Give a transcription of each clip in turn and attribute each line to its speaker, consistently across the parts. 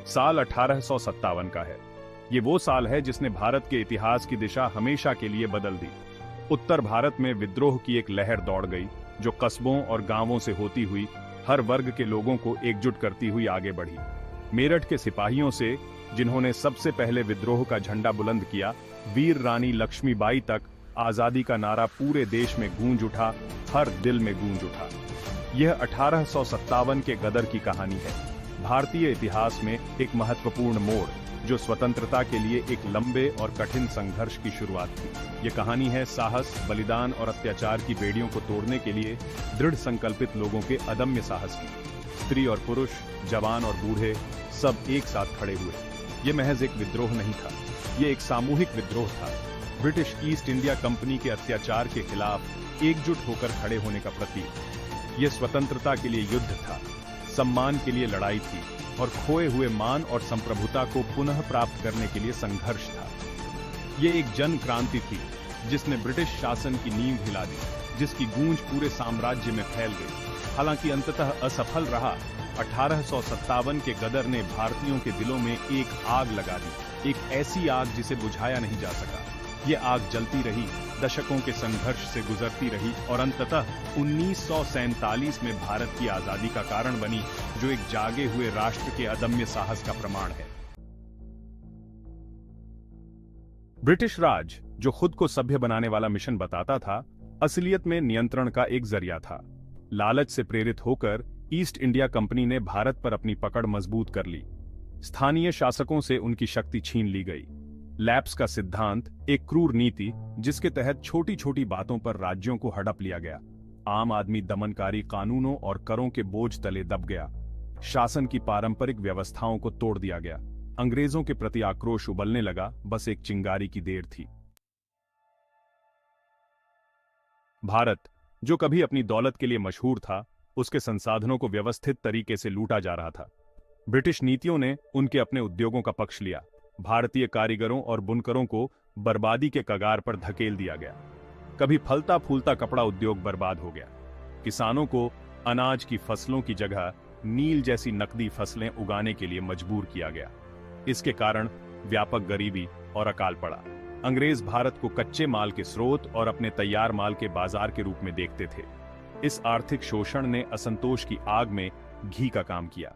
Speaker 1: साल 1857 का है। ये वो साल है जिसने भारत के इतिहास की दिशा हमेशा के लिए बदल दी। उत्तर भारत में विद्रोह की एक लहर दौड़ गई, जो कस्बों और गांवों से होती हुई हर वर्ग के लोगों को एकजुट करती हुई आगे बढ़ी। मेरठ के सिपाहियों से, जिन्होंने सबसे पहले विद्रोह का झंडा बुलंद किया, वीर रानी लक्ष्मीबाई तक, आजादी का नारा पूरे देश में गूंज उठा, हर दिल में गूंज उठा। यह 1857 के गदर की कहानी है, भारतीय इतिहास में एक महत्वपूर्ण मोड़, जो स्वतंत्रता के लिए एक लंबे और कठिन संघर्ष की शुरुआत थी। ये कहानी है साहस, बलिदान और अत्याचार की बेड़ियों को तोड़ने के लिए दृढ़ संकल्पित लोगों के अदम्य साहस की। स्त्री और पुरुष, जवान और बूढ़े, सब एक साथ खड़े हुए। ये महज एक विद्रोह नहीं था, ये एक सामूहिक विद्रोह था। ब्रिटिश ईस्ट इंडिया कंपनी के अत्याचार के खिलाफ एकजुट होकर खड़े होने का प्रतीक। यह स्वतंत्रता के लिए युद्ध था, सम्मान के लिए लड़ाई थी और खोए हुए मान और संप्रभुता को पुनः प्राप्त करने के लिए संघर्ष था। यह एक जन क्रांति थी जिसने ब्रिटिश शासन की नींव हिला दी, जिसकी गूंज पूरे साम्राज्य में फैल गई। हालांकि अंततः असफल रहा, 1857 के गदर ने भारतीयों के दिलों में एक आग लगा दी, एक ऐसी आग जिसे बुझाया नहीं जा सका। ये आग जलती रही, दशकों के संघर्ष से गुजरती रही और अंततः 1947 में भारत की आजादी का कारण बनी, जो एक जागे हुए राष्ट्र के अदम्य साहस का प्रमाण है। ब्रिटिश राज, जो खुद को सभ्य बनाने वाला मिशन बताता था, असलियत में नियंत्रण का एक जरिया था। लालच से प्रेरित होकर ईस्ट इंडिया कंपनी ने भारत पर अपनी पकड़ मजबूत कर ली। स्थानीय शासकों से उनकी शक्ति छीन ली गई। लैप्स का सिद्धांत, एक क्रूर नीति जिसके तहत छोटी छोटी बातों पर राज्यों को हड़प लिया गया। आम आदमी दमनकारी कानूनों और करों के बोझ तले दब गया। शासन की पारंपरिक व्यवस्थाओं को तोड़ दिया गया। अंग्रेजों के प्रति आक्रोश उबलने लगा, बस एक चिंगारी की देर थी। भारत, जो कभी अपनी दौलत के लिए मशहूर था, उसके संसाधनों को व्यवस्थित तरीके से लूटा जा रहा था। ब्रिटिश नीतियों ने उनके अपने उद्योगों का पक्ष लिया। भारतीय कारीगरों और बुनकरों को बर्बादी के कगार पर धकेल दिया गया। कभी फलता फूलता कपड़ा उद्योग बर्बाद हो गया। किसानों को अनाज की फसलों की जगह नील जैसी नकदी फसलें उगाने के लिए मजबूर किया गया। इसके कारण व्यापक गरीबी और अकाल पड़ा। अंग्रेज भारत को कच्चे माल के स्रोत और अपने तैयार माल के बाजार के रूप में देखते थे। इस आर्थिक शोषण ने असंतोष की आग में घी का काम किया।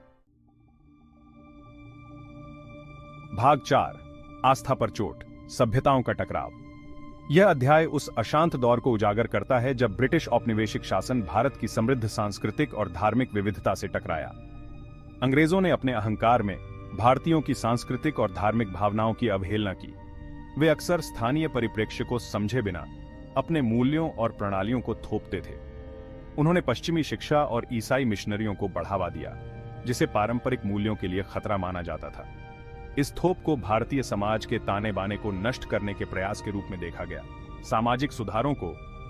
Speaker 1: भाग 4, आस्था पर चोट, सभ्यताओं का टकराव। यह अध्याय उस अशांत दौर को उजागर करता है जब ब्रिटिश औपनिवेशिक शासन भारत की समृद्ध सांस्कृतिक और धार्मिक विविधता से टकराया। अंग्रेजों ने अपने अहंकार में भारतीयों की सांस्कृतिक और धार्मिक भावनाओं की अवहेलना की। वे अक्सर स्थानीय परिप्रेक्ष्य को समझे बिना अपने मूल्यों और प्रणालियों को थोपते थे। उन्होंने पश्चिमी शिक्षा और ईसाई मिशनरियों को बढ़ावा दिया, जिसे पारंपरिक मूल्यों के लिए खतरा माना जाता था। इस थोप को भारतीय समाज के ताने बाने को नष्ट करने के प्रयास के रूप में देखा गया। सामाजिक सुधारों को,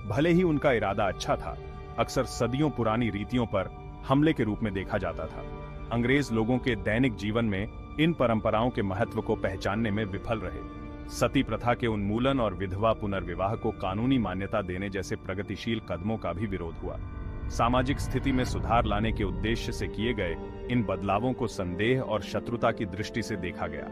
Speaker 1: भले ही उनका इरादा अच्छा था, अक्सर सदियों पुरानी रीतियों पर हमले के रूप में देखा जाता था। अंग्रेज लोगों के दैनिक जीवन में इन परंपराओं के महत्व को पहचानने में विफल रहे। सती प्रथा के उन्मूलन और विधवा पुनर्विवाह को कानूनी मान्यता देने जैसे प्रगतिशील कदमों का भी विरोध हुआ। सामाजिक स्थिति में सुधार लाने के उद्देश्य से किए गए इन बदलावों को संदेह और शत्रुता की दृष्टि से देखा गया।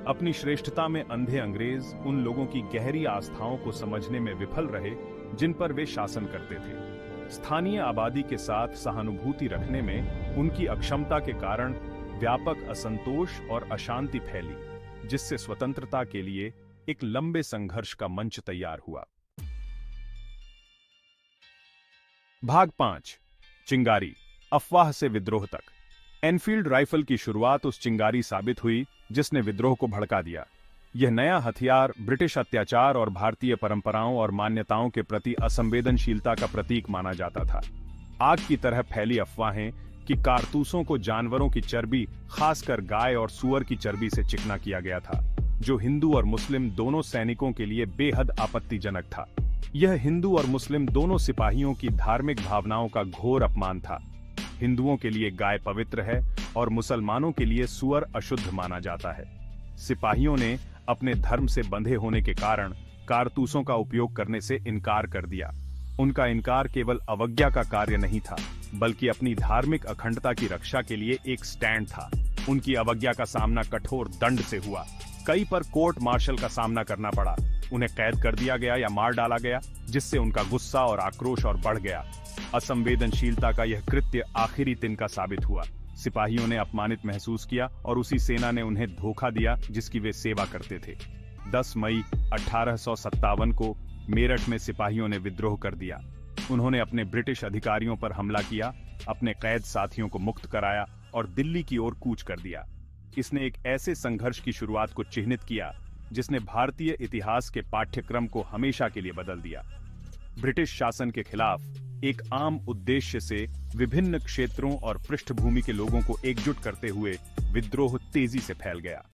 Speaker 1: अपनी श्रेष्ठता में अंधे अंग्रेज उन लोगों की गहरी आस्थाओं को समझने में विफल रहे जिन पर वे शासन करते थे। स्थानीय आबादी के साथ सहानुभूति रखने में उनकी अक्षमता के कारण व्यापक असंतोष और अशांति फैली, जिससे स्वतंत्रता के लिए एक लंबे संघर्ष का मंच तैयार हुआ। भाग 5, चिंगारी, अफवाह से विद्रोह तक। एनफील्ड राइफल की शुरुआत उस चिंगारी साबित हुई जिसने विद्रोह को भड़का दिया। यह नया हथियार ब्रिटिश अत्याचार और भारतीय परंपराओं और मान्यताओं के प्रति असंवेदनशीलता का प्रतीक माना जाता था। आग की तरह फैली अफवाहें कि कारतूसों को जानवरों की चर्बी, खासकर गाय और सूअर की चर्बी से चिकना किया गया था, जो हिंदू और मुस्लिम दोनों सैनिकों के लिए बेहद आपत्तिजनक था। यह हिंदू और मुस्लिम दोनों सिपाहियों की धार्मिक भावनाओं का घोर अपमान था। हिंदुओं के लिए गाय पवित्र है और मुसलमानों के लिए सूअर अशुद्ध माना जाता है। सिपाहियों ने अपने धर्म से बंधे होने के कारण कारतूसों का उपयोग करने से इनकार कर दिया। उनका इनकार केवल अवज्ञा का कार्य नहीं था, बल्कि अपनी धार्मिक अखंडता की रक्षा के लिए एक स्टैंड था। उनकी अवज्ञा का सामना कठोर दंड से हुआ। कई पर कोर्ट मार्शल का सामना करना पड़ा। उन्हें कैद कर दिया गया या मार डाला गया, जिससे उनका गुस्सा और आक्रोश और बढ़ गया। असंवेदनशीलता का यह कृत्य आखिरी तिनका साबित हुआ। सिपाहियों ने अपमानित महसूस किया और उसी सेना ने उन्हें धोखा दिया जिसकी वे सेवा करते थे। 10 मई 1857 को मेरठ में सिपाहियों ने विद्रोह कर दिया। उन्होंने अपने ब्रिटिश अधिकारियों पर हमला किया, अपने कैद साथियों को मुक्त कराया और दिल्ली की ओर कूच कर दिया। इसने एक ऐसे संघर्ष की शुरुआत को चिह्नित किया जिसने भारतीय इतिहास के पाठ्यक्रम को हमेशा के लिए बदल दिया। ब्रिटिश शासन के खिलाफ एक आम उद्देश्य से विभिन्न क्षेत्रों और पृष्ठभूमि के लोगों को एकजुट करते हुए विद्रोह तेजी से फैल गया।